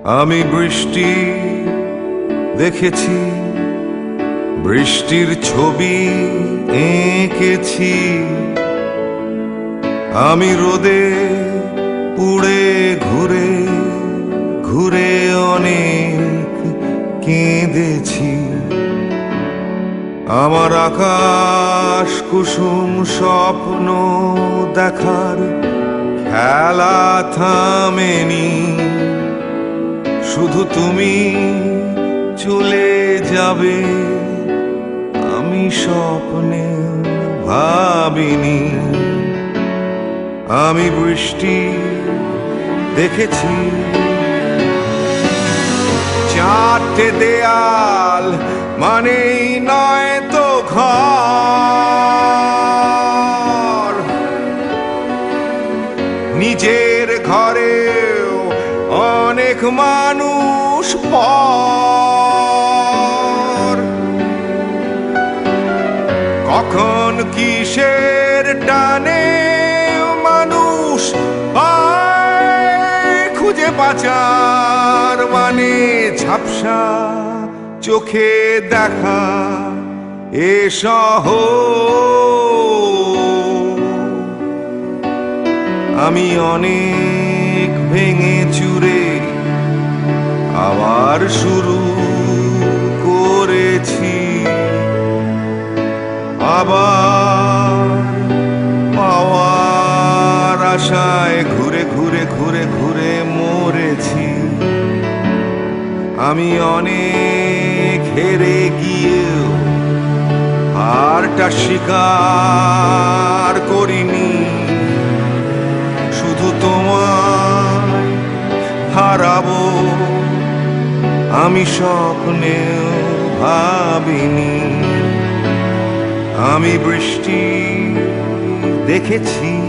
আমি বৃষ্টি দেখেছি, বৃষ্টির ছবি এঁকেছি। আমি রোদে পুড়ে ঘুরে ঘুরে অনেক কেঁদেছি। আমার আকাশ কুসুম স্বপ্ন দেখার খেলা থামেনি। শুধু তুমি চলে যাবে আমি স্বপ্নে ভাবিনি। আমি বৃষ্টি দেখেছি, চারটে দেয়াল মানেই নয় তো ঘর। নিজের ঘরেও অনেক মানুষ পর। কখন কিসের টানে মানুষ পায় খুঁজে বাঁচার মানে। ঝাপসা চোখে দেখা এ শহর। আমি অনেক ভেঙে চুরে আবার শুরু করেছি। আবার পাওয়ার আশায় ঘুরে ঘুরে ঘুরে ঘুরে মরেছি। আমি অনেক হেরে গিয়েও হারটা স্বীকার করিনি। শুধু তোমায় হারাবো আমি স্বপ্নেও ভাবিনি। আমি বৃষ্টি দেখেছি।